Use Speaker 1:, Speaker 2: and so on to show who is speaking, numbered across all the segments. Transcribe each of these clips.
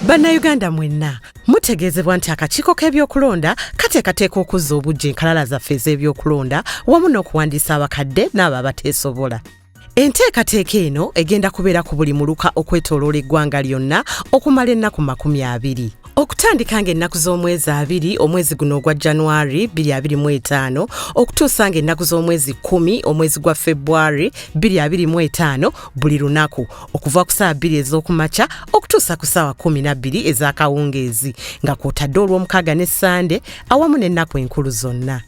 Speaker 1: Bannayuganda mwenna mutegeezebwa nti akakiiko k'ebyokulonda kateekateeka okuzza obujja enkalala zaffe ez'ebyokulonda wamu n'okuwandiisa abakadde n'abo abateesobola. Enteekateeka eno egenda kubeera ku buli muluka okwetooloola eggwanga lyonna okumala ennaku 20. Okutandika ng'ennaku z'omwezi 2 omwezi guno ogwa January 2025 okutuusa ng'ennaku z'omwezi 10 omwezi gwa February 2025 buli lunaku okuva ku ssaawa 2 ez'okumakya okutuusa ku ssaawa 12 ez'akawungeezi nga kw'otadde olw'omukaaga ne Sande awamu n'ennaku enkulu zonna.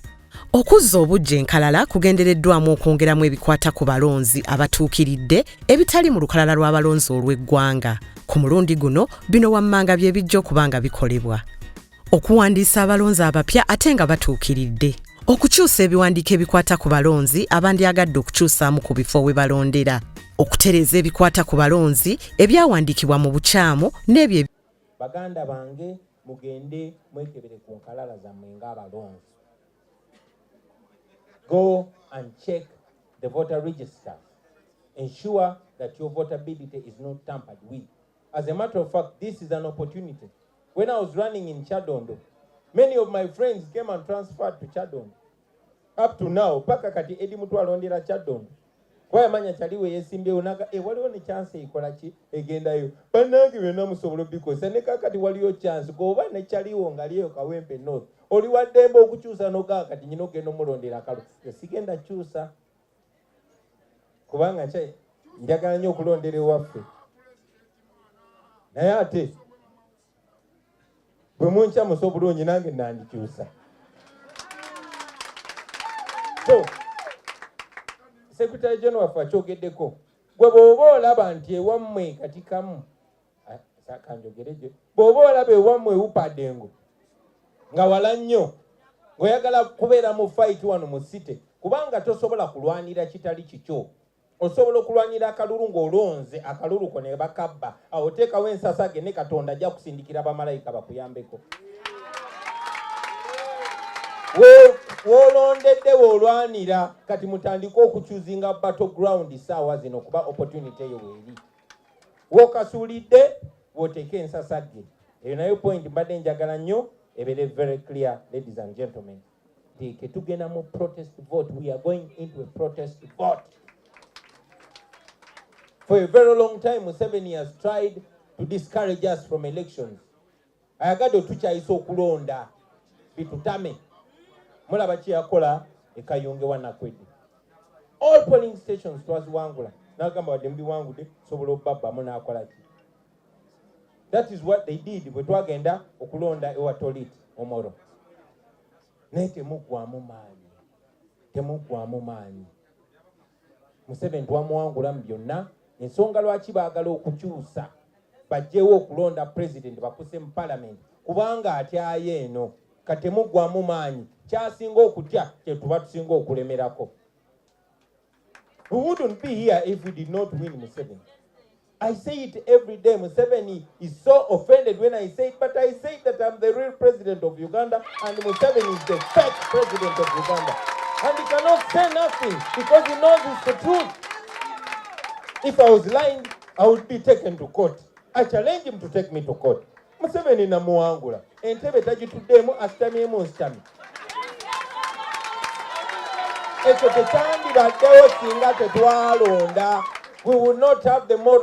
Speaker 1: Okuzza obujja enkalala kugendereddwamu okwongeramu ebikwata ku balonzi abatuukiridde ebitali mu lukalala lw'abalonzi olw'eggwanga. Ku mulundi guno bino wammanga bye bijja okuba nga bikolebwa: okuwandiisa abalonzi abapya ate nga batuukiridde, okukyusa ebiwandiiko ebikwata ku balonzi abandyagadde okukyusaamu ku bifo we balondera, okutereeza ebikwata ku balonzi ebyawandiikibwa mu bukyamu n'ebyo.
Speaker 2: Baganda bange mugende mwekebere ku nkalala zammwe ng'abalonzi. Go and check the voter register. Ensure that your votability is not tampered with. As a matter of fact, this is an opportunity. When I was running in Chadondo, many of my friends came and transferred to Chadondo. Up to now, paka kati edi mutu alondera Chadondo. Kwa manya chaliwe yesimbe unaga, waliwo ni chance ikolachi egenda yu. Banangi wena musobolo because ne kakati waliyo chance kuba ne chaliwo ngaliyo kawempe north. Oli wadembo okukyusa noka kati nyino geno mulondera kalu. Sigenda kyusa. Kubanga nche njagala nnyo okulondera ewaffe. Naye ate bwe munkya musa obulungi nange nandikyusa. So Secretary General waffe akyogeddeko, gwe bw'oba olaba nti ewammwe kati kamu sakanjogereje, bw'oba olaba ewammwe wupaddengo nga wala nnyo ng'oyagala kubeera mu fight wano mu city kubanga tosobola kulwanira kitali kikyo. Osobola okulwanyira akalulu ng'olonze akalulu ko ne bakabba awo teekawo ensasage ne Katonda ajja kusindikira bamalayika bakuyambeko. Wolondedde wolwanira kati mutandika okukyuzinga battleground ssaawa zino kuba opportunity eyo weeri. Wokasuulidde woteeka ensasage. Eyo nayo point mbadde njagala nnyo ebeere very clear, ladies and gentlemen. Tugenda mu protest vote. We are going into a protest vote. For a very long time, Museveni has tried to discourage us from elections. Ayagadde otukyayisa okulonda bitutame. Mulaba kye yakola e Kayunge Wanakwedde. All polling stations twaziwangula. N'agamba wadde mbiwangudde sobola obbabbamu n'akola ki. That is what they did bwe twagenda okulonda ewa Tolit Omoro. Naye temuggwaamu maanyi. Museveni twamuwangula mu byonna. Ensonga lwaki baagala okukyusa bajjewo okulonda president bakuse mu parliament kubanga atyayo eno katemuggwamu maanyi kyasinga okutya kye tuba tusinga okulemerako. We wouldn't be here if we did not win Museveni. I say it every day. Museveni is so offended when I say it, but I say that I'm the real president of Uganda and Museveni is the fake president of Uganda. And he cannot say nothing because he knows it's the truth. If I was lying, I would be taken to court. I challenge him to take me to court. Museveni namuwangula. Entebe tagituddemu asitamyemu nsitami. Ekyo tekyandibaddewo singa tetwalonda. We would not have the moral